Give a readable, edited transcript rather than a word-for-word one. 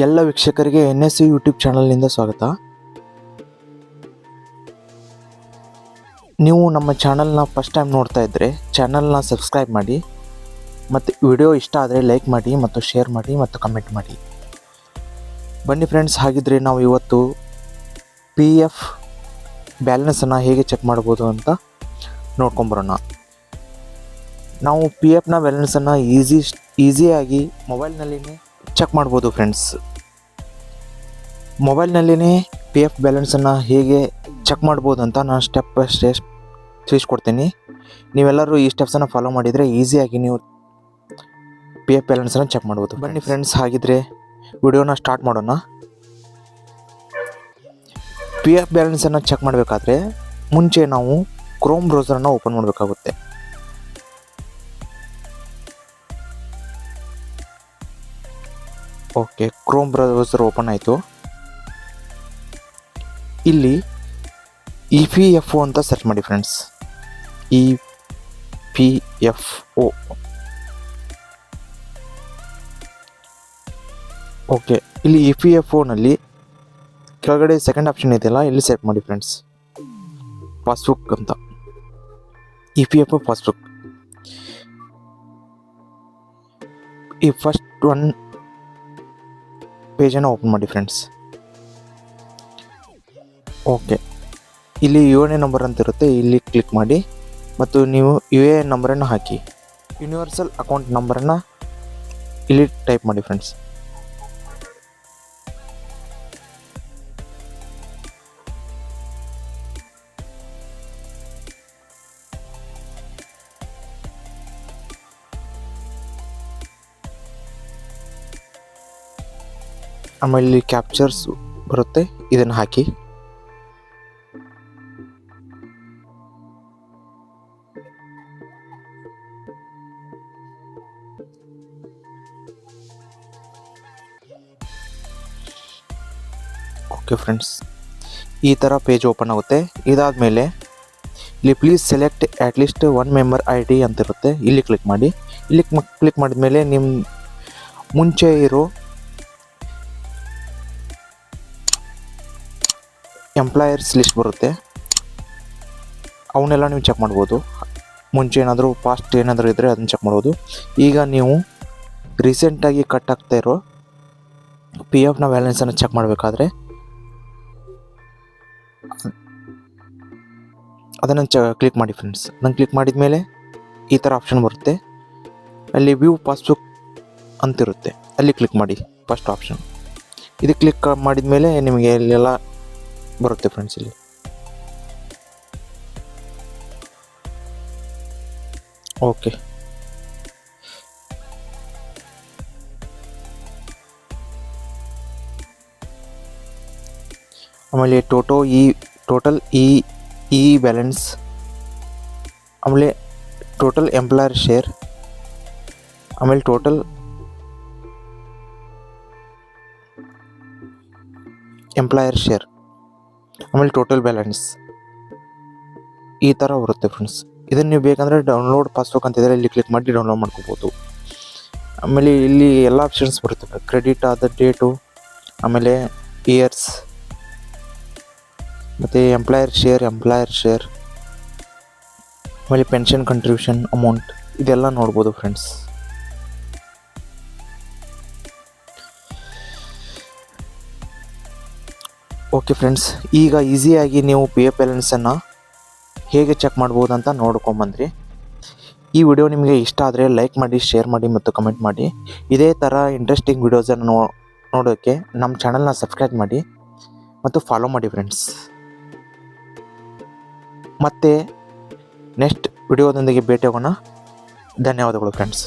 ಎಲ್ಲ ವೀಕ್ಷಕರಿಗೆ NSU YouTube ಚಾನಲ್ನಿಂದ ಸ್ವಾಗತ. ನೀವು ನಮ್ಮ ಚಾನಲ್ನ ಫಸ್ಟ್ ಟೈಮ್ ನೋಡ್ತಾ ಇದ್ದರೆ ಚಾನಲ್ನ ಸಬ್ಸ್ಕ್ರೈಬ್ ಮಾಡಿ ಮತ್ತು ವಿಡಿಯೋ ಇಷ್ಟ ಆದರೆ ಲೈಕ್ ಮಾಡಿ ಮತ್ತು ಶೇರ್ ಮಾಡಿ ಮತ್ತು ಕಮೆಂಟ್ ಮಾಡಿ. ಬನ್ನಿ ಫ್ರೆಂಡ್ಸ್, ಹಾಗಿದ್ರೆ ನಾವು ಇವತ್ತು PF ಬ್ಯಾಲೆನ್ಸನ್ನು ಹೇಗೆ ಚೆಕ್ ಮಾಡ್ಬೋದು ಅಂತ ನೋಡ್ಕೊಂಬರೋಣ. ನಾವು PFನ ಬ್ಯಾಲೆನ್ಸನ್ನು ಈಸಿಯಾಗಿ ಮೊಬೈಲ್ನಲ್ಲಿನೇ ಚೆಕ್ ಮಾಡ್ಬೋದು ಫ್ರೆಂಡ್ಸ್. ಮೊಬೈಲ್ನಲ್ಲಿನೇ PF ಬ್ಯಾಲೆನ್ಸನ್ನು ಹೇಗೆ ಚೆಕ್ ಮಾಡ್ಬೋದು ಅಂತ ನಾನು ಸ್ಟೆಪ್ ಬೈ ಸ್ಟೆಪ್ ತಿಳಿಸ್ಕೊಡ್ತೀನಿ. ನೀವೆಲ್ಲರೂ ಈ ಸ್ಟೆಪ್ಸನ್ನು ಫಾಲೋ ಮಾಡಿದರೆ ಈಸಿಯಾಗಿ ನೀವು PF ಬ್ಯಾಲೆನ್ಸನ್ನು ಚೆಕ್ ಮಾಡ್ಬೋದು. ಬನ್ನಿ ಫ್ರೆಂಡ್ಸ್, ಹಾಗಿದ್ರೆ ವಿಡಿಯೋನ ಸ್ಟಾರ್ಟ್ ಮಾಡೋಣ. PF ಬ್ಯಾಲೆನ್ಸನ್ನು ಚೆಕ್ ಮಾಡಬೇಕಾದ್ರೆ ಮುಂಚೆ ನಾವು ಕ್ರೋಮ್ ಬ್ರೌಸರನ್ನು ಓಪನ್ ಮಾಡಬೇಕಾಗುತ್ತೆ. ಓಕೆ, ಕ್ರೋಮ್ ಬ್ರೌಸರ್ ಓಪನ್ ಆಯಿತು. ಇಲ್ಲಿ EPFO ಅಂತ ಸರ್ಚ್ ಮಾಡಿ ಫ್ರೆಂಡ್ಸ್. EPFO. ಓಕೆ, ಇಲ್ಲಿ EPFOನಲ್ಲಿ ಕೆಳಗಡೆ ಸೆಕೆಂಡ್ ಆಪ್ಷನ್ ಇದೆಯಲ್ಲ, ಇಲ್ಲಿ ಸೆಲೆಕ್ಟ್ ಮಾಡಿ ಫ್ರೆಂಡ್ಸ್. ಪಾಸ್ಬುಕ್ ಅಂತ, EPFO ಪಾಸ್ಬುಕ್. ಈ ಫಸ್ಟ್ ಒನ್ ಪೇಜನ್ನು ಓಪನ್ ಮಾಡಿ ಫ್ರೆಂಡ್ಸ್. ಓಕೆ, ಇಲ್ಲಿ UAN ನಂಬರ್ ಅಂತ ಇರುತ್ತೆ, ಇಲ್ಲಿ ಕ್ಲಿಕ್ ಮಾಡಿ ಮತ್ತು ನೀವು UAN ನಂಬರನ್ನು ಹಾಕಿ. ಯೂನಿವರ್ಸಲ್ ಅಕೌಂಟ್ ನಂಬರನ್ನು ಇಲ್ಲಿ ಟೈಪ್ ಮಾಡಿ ಫ್ರೆಂಡ್ಸ್. ಆಮೇಲೆ ಇಲ್ಲಿ ಕ್ಯಾಪ್ಚರ್ಸ್ ಬರುತ್ತೆ, ಇದನ್ನು ಹಾಕಿ. ಓಕೆ ಫ್ರೆಂಡ್ಸ್, ಈ ಥರ ಪೇಜ್ ಓಪನ್ ಆಗುತ್ತೆ. ಇದಾದಮೇಲೆ ಇಲ್ಲಿ please select at least one member ID ಅಂತ ಇರುತ್ತೆ, ಇಲ್ಲಿ ಕ್ಲಿಕ್ ಮಾಡಿ. ಇಲ್ಲಿ ಕ್ಲಿಕ್ ಮಾಡಿದ ಮೇಲೆ ನಿಮ್ಮ ಮುಂಚೆ ಇರೋ ಎಂಪ್ಲಾಯರ್ಸ್ ಲಿಸ್ಟ್ ಬರುತ್ತೆ, ಅವನ್ನೆಲ್ಲ ನೀವು ಚೆಕ್ ಮಾಡ್ಬೋದು. ಮುಂಚೆ ಏನಾದರೂ ಪಾಸ್ಟ್ ಏನಾದರೂ ಇದ್ದರೆ ಅದನ್ನು ಚೆಕ್ ಮಾಡ್ಬೋದು. ಈಗ ನೀವು ರೀಸೆಂಟಾಗಿ ಕಟ್ ಆಗ್ತಾ ಇರೋ PFನ ಬ್ಯಾಲೆನ್ಸನ್ನು ಚೆಕ್ ಮಾಡಬೇಕಾದ್ರೆ ಅದನ್ನು ಕ್ಲಿಕ್ ಮಾಡಿ ಫ್ರೆಂಡ್ಸ್. ಅದನ್ನು ಕ್ಲಿಕ್ ಮಾಡಿದ ಮೇಲೆ ಈ ಥರ ಆಪ್ಷನ್ ಬರುತ್ತೆ, ಅಲ್ಲಿ ವ್ಯೂ ಪಾಸ್ಬುಕ್ ಅಂತಿರುತ್ತೆ, ಅಲ್ಲಿ ಕ್ಲಿಕ್ ಮಾಡಿ ಫಸ್ಟ್ ಆಪ್ಷನ್. ಇದು ಕ್ಲಿಕ್ ಮಾಡಿದ ಮೇಲೆ ನಿಮಗೆ ಇಲ್ಲೆಲ್ಲ ಬರುತ್ತೆ ಫ್ರೆಂಡ್ಸ್. ಇಲ್ಲಿ ಓಕೆ, ಆಮೇಲೆ ಟೋಟಲ್ ಇ ಬ್ಯಾಲೆನ್ಸ್, ಆಮೇಲೆ ಟೋಟಲ್ ಎಂಪ್ಲಾಯರ್ ಶೇರ್, ಆಮೇಲೆ ಟೋಟಲ್ ಎಂಪ್ಲಾಯರ್ ಶೇರ್, ಆಮೇಲೆ ಟೋಟಲ್ ಬ್ಯಾಲೆನ್ಸ್, ಈ ಥರ ಬರುತ್ತೆ ಫ್ರೆಂಡ್ಸ್. ಇದನ್ನು ನೀವು ಬೇಕಂದರೆ ಡೌನ್ಲೋಡ್ ಪಾಸ್ಬುಕ್ ಅಂತಿದ್ರೆ ಇಲ್ಲಿ ಕ್ಲಿಕ್ ಮಾಡಿ ಡೌನ್ಲೋಡ್ ಮಾಡ್ಕೋಬೋದು. ಆಮೇಲೆ ಇಲ್ಲಿ ಎಲ್ಲ ಆಪ್ಷನ್ಸ್ ಬರುತ್ತೆ, ಕ್ರೆಡಿಟ್ ಆದ ಡೇಟು, ಆಮೇಲೆ ಇಯರ್ಸ್, ಮತ್ತು ಎಂಪ್ಲಾಯರ್ ಶೇರ್, ಆಮೇಲೆ ಪೆನ್ಷನ್ ಕಂಟ್ರಿಬ್ಯೂಷನ್ ಅಮೌಂಟ್, ಇದೆಲ್ಲ ನೋಡ್ಬೋದು ಫ್ರೆಂಡ್ಸ್. ಓಕೆ ಫ್ರೆಂಡ್ಸ್, ಈಗ ಈಸಿಯಾಗಿ ನೀವು PF ಬ್ಯಾಲೆನ್ಸನ್ನು ಹೇಗೆ ಚೆಕ್ ಮಾಡ್ಬೋದು ಅಂತ ನೋಡ್ಕೊಂಬಂದ್ರಿ. ಈ ವಿಡಿಯೋ ನಿಮಗೆ ಇಷ್ಟ ಆದರೆ ಲೈಕ್ ಮಾಡಿ, ಶೇರ್ ಮಾಡಿ ಮತ್ತು ಕಮೆಂಟ್ ಮಾಡಿ. ಇದೇ ಥರ ಇಂಟ್ರೆಸ್ಟಿಂಗ್ ವಿಡಿಯೋಸನ್ನು ನೋಡೋಕ್ಕೆ ನಮ್ಮ ಚಾನಲ್ನ ಸಬ್ಸ್ಕ್ರೈಬ್ ಮಾಡಿ ಮತ್ತು ಫಾಲೋ ಮಾಡಿ ಫ್ರೆಂಡ್ಸ್. ಮತ್ತೆ ನೆಕ್ಸ್ಟ್ ವಿಡಿಯೋದೊಂದಿಗೆ ಭೇಟಿ ಆಗೋಣ. ಧನ್ಯವಾದಗಳು ಫ್ರೆಂಡ್ಸ್.